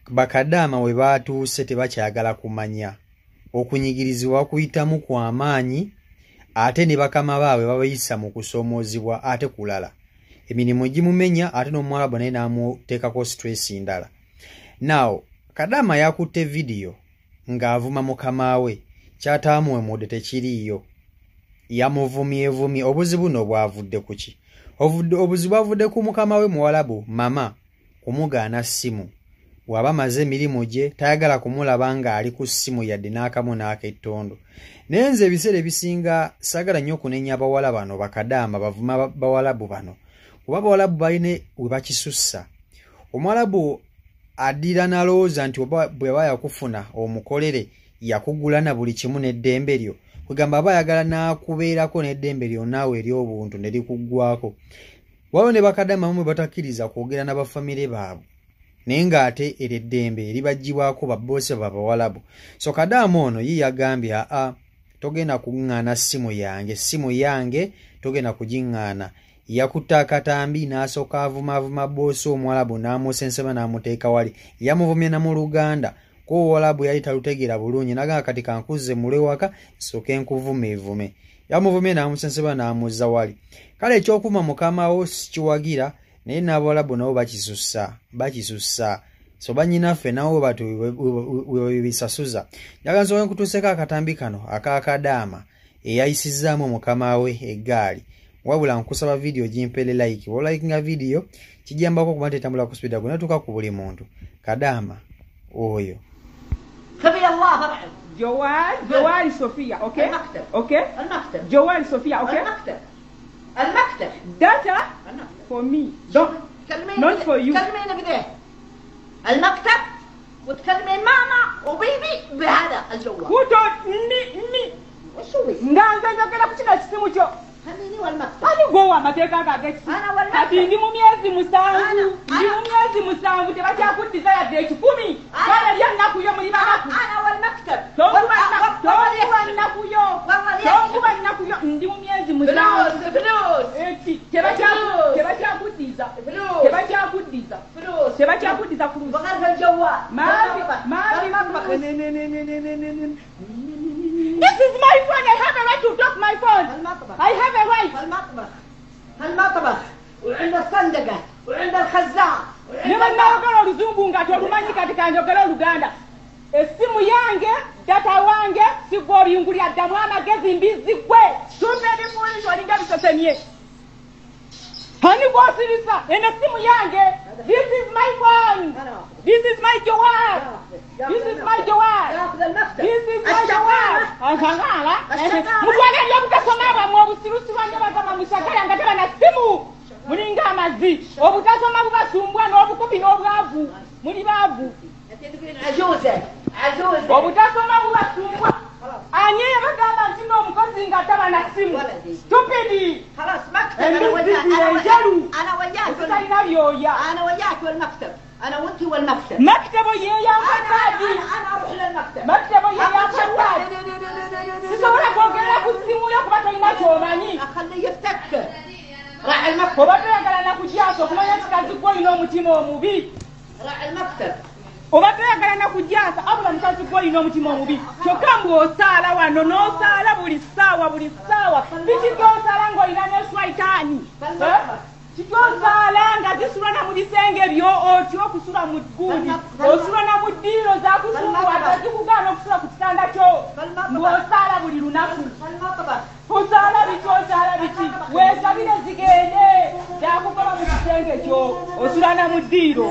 bakadama we batuuse tebakyagala kumanya okunyigirizibwa kuyitamu kwa maanyi ate ne bakama baabwe babayisa mu kusomoozibwa ate kulala emirimu gimumenya ate n'omuwalabu naye n'amuteekako stress ndala. Now kadama yakutte video ng'avuma mukama we kyataamuwemudde tekiriiyo yamuvumyevumye obuzibu buno bwavudde ku ki? Obuzibu bwavudde ku mukama we muwalabu mama kumugaana ssimu waba maze emirimu gye tayagala kumulaba ng'ali ku ssimu yadde n'akamu n'akettondo. Naye nze ebiseera ebisinga sagala nnyo okunenya abawala bano bakadama bavuma bawalabu bano kuba bawalabu balina we bakisussa. Omuwalabu addira n'alowooza nti bwe aba yakufuna omukolere yakugula na buli kimu n'eddembe lyo kugamba aba ayagala n'akubeerako n'eddembe lyo naawe ery'obuntu ne likuggwako. Waliwo ne bakadama bamwe batakkiriza kwogera n'abafamire baabwe naye ng'ate eryo eddembe libaggyibwako babboose babawalabu. So kadama ono ye yagambye togenda kuŋŋaana ssimu yange togenda kugiŋŋaana. Yakutta akatambi n'asooka avuma boosi omuwalabu n'amusensema n'amuteeka wali yamuvumye na mu Luganda ko omuwalabu yali talutegeera bulungi n'agamba kati kankuzze mule waka sooke nkuvumeevume. Yamuvumye n'amusensema n'amuzza wali. Kale ekyokuma mukama wo sikiwagira naye n'abawalabu nabo bakisussa so bannyinaffe nawo batu webisasuza. Njagala nsooke nkutuuseko akatambi kano akakadaama eyayisizaamu mukama we eggaali. Wabula nkusaba video gimpele like. Wo likinga video kijambako kuba tetambula ku speed ako natuka ku buli muntu. Kadama oyo. خبي الله فرحب. جوال صوفيا اوكي المكتب. اوكي المكتب. جوال صوفيا اوكي المكتب data for me not for you. كلمينا كده المكتب وتكلمين ماما وبيبي بهذا الجوال. كوتو ني وش هو؟ nganza njagala kuchina kisimu kyo. خليني والمكتب. Ani go amateeka gageti. Ana wal Kati ndi mu myezi musanvu tebakyakuddisa yadde ekikumi. Kale lya nnaku yo muli banaku. أنا والمكتب. Tonkuba nnaku yo ndi mu myezi musanvu. فلوس. Eki tebakyakuddiza. Tebakyakuddiza fulusi. بغرف الجوال. This is my phone. I have a right to talk my phone. I have a right. المطبخ وعند الصندقة وعند الخزان. Niba nayogera oluzungu nga tolumanyi kati kanjogera Oluganda. Essimu yange, data wange, sigwa obiyungulya ddamu amagezi mbizigwe. Tumpedi muwuliriza olinga bisesemye. Hani gwosirisa, eno essimu yange. This is my phone. This is my jawab. This is my jawab. This is my jawab. Ankangala. Mutwale lyo butasoma bwamwe obusirusi bwange bagamba musagala nga teba na ssimu. Mulinga amazi. Obutasoma bubasumbwa n'obukupi n'obwavu. Muli baavu. عجوزة. Obutasoma bubasumbwa. Ani yabagamba nti n'omukozi nga taba na ssimu. Stupid. خلاص مكتب. أنا وياك والمكتب. أنا وأنت والمكتب. مكتبه يا فتادي. أنا أروح للمكتب. مكتبه يا فتادي. سيسونا كوكيلا كسيمو يا كباتو يناتوماني. أخليه يفتك. راح المكتب. Obatwe yagala nakujjaso kumanya kikazigwa ino omutima omubi. راح المكتب. Obatwe yagala nakujjasa abula mukazigwa ino omutima omubi. Kyokka mbu osaala wano n'osaala buli ssaawa. Biki gy'osaala ng'olina ne swaitaani. Kikyosaala nga zisula na mu bisenge byo otyo okusula mu gguli. Osula na mu ddiiro zakusumbuwa zikugaana okusula ku kitanda kyo. Ng'osaala buli lunaku. Osaala biki weesabire zigende zakugoba mu kisenge kyo osula na mu ddiiro.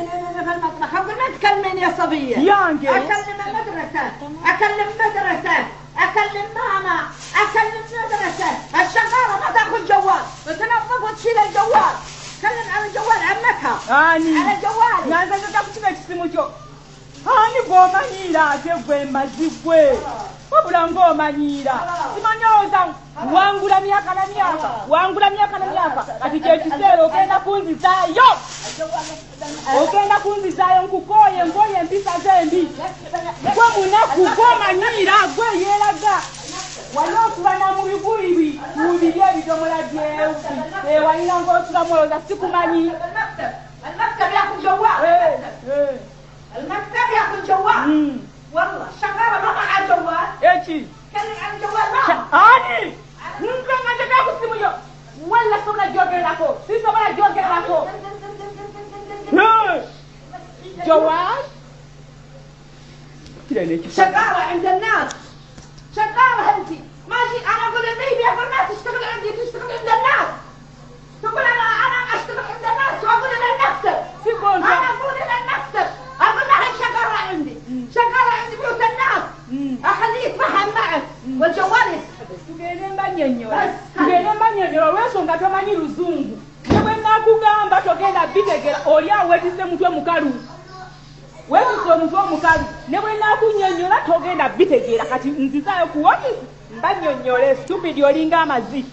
أقول ما تكلمين يا صبية. يانجي. أكلم مدرسة. أكلم ماما. أكلم مدرسة. الشغالة ما تأخذ جوال. وتنظف وتشيل الجوال. كلم على جوال عمتها. على جوال. Nyanza ntakukina kisimu kyo. Ani gw'omanyiira ate gwe mazigwe. Wabula ng'omanyiira. Simanyooza wangula myaka na myaka. Kati kyekiseera ogenda kunzizaayo. Nkukooye mboye empisa zembi. Gwe munaku gw'omanyiira gwe yeeraga. Wali osula na mu biguli mu biri ebidomola by'ewuzi. Walina ng'osulamu olowooza sikumanyi. المكتب ياخذ جوال. المكتب والله شغالة ما معها جوال ايشي كلم عن الجوال ما اني ممكن ما تدعو السمية ولا سمنا جوجل لكو سمنا جوجل لكو جوال شغالة عند الناس شغالة انت ماشي انا اقول النبي اقول ما تشتغل عندي تشتغل عند الناس تقول انا اشتغل عند الناس واقول لها المكتب انا اقول لها المكتب اقول لها شغالة عندي شغالة عند بيوت الناس اخليه يتفهم معك والجوال يسحبك tugende mbanyonyola olwensonga tomanyi luzungu ne bwe nakugamba togenda bitegera oli awo wetise mutwe mukalu wetise omutwe omukalu ne bwe nakunyonyola togenda bitegera kati nzizayo ku ofisi mbanyonyole stupid olinga amazi.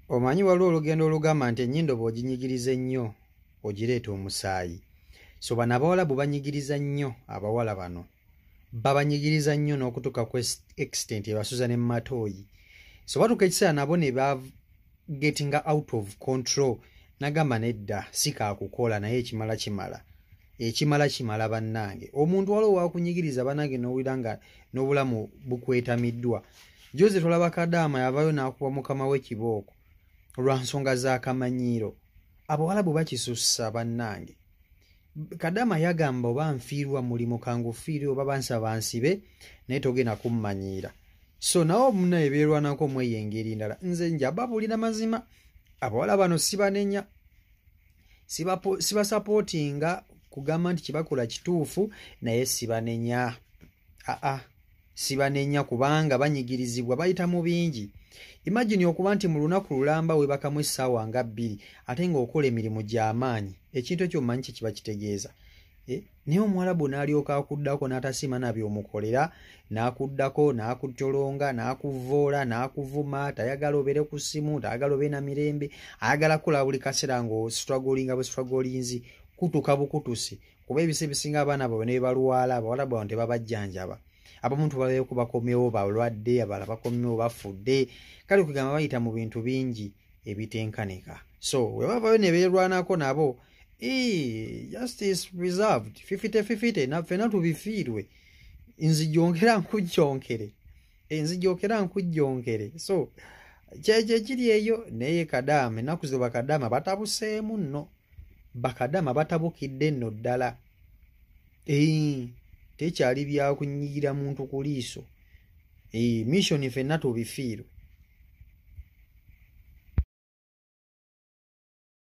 Omanyi waliwo olugendo olugamba nti ennyindo bw'oginyigiriza ennyo ogireeta omusaayi. So bano abawalabu banyigiriza nnyo abawala bano. Babanyigiriza nnyo n'okutuuka ku extent ebasuza ne matooyi. So batuuka ekiseera nabo ne ba getting out of control. Nagamba nedda si kaakukola naye ekimala kimala. Ekimala kimala bannange. Omuntu waliwo wakunyigiriza bannange n'owulira nga n'obulamu bukwetamiddwa. Jose tulaba Kadaama yavayo n'akuba mukama w'ekibooko olwa nsonga z'akamanyiiro. Abawalabu bakisussa bannange. Kadaama yagamba oba nfiirwa mulimu kangufiire oba bansaba nsibe naye togenda kummanyiira. So nawo munnaye beerwanako mweye engeri ndala. Nze njababulira mazima. Abawala bano sibanenya. Sibasapootinga kugamba nti kibakola kituufu naye sibanenya. Sibanenya kubanga banyigirizibwa bayita mu bingi. Imagine okuba nti mu lunaku lulamba webakamu essaawa nga 2 ate ng'okola emirimu gy'amaanyi. Ekintu ekyo omanyi kye kiba kitegeeza. Naye omuwalabu n'alyoka akuddako n'atasiima n'abyomukolera, n'akuddako n'akutolonga, n'akuvoola, n'akuvuma, tayagala obeere ku ssimu, tayagala obeere na mirembe, ayagala kula buli kaseera ng'ostruggolinga bustruggolinzi, kutuka bukutusi. Kuba ebise bisinga abaana baabwe ne balwala, abawalabu bano tebabajjanjaba. Abamuntu babeeko bakomyewo balwadde, abalala bakomyewo bafudde. Kale okugamba bayita mu bintu bingi ebitenkanika. So we bavayo ne beerwanako nabo, justice reserved 50-50 naffena tubifiirwe. Nzijongera nkujjonkere. So kiri eyo naye Kadaama ennaku ze Bakadaama batabuseemu nno. Bakadaama batabukidde nno ddala. Tekyali byakunyigira muntu ku liiso. Mission ffenna tubifiirwe.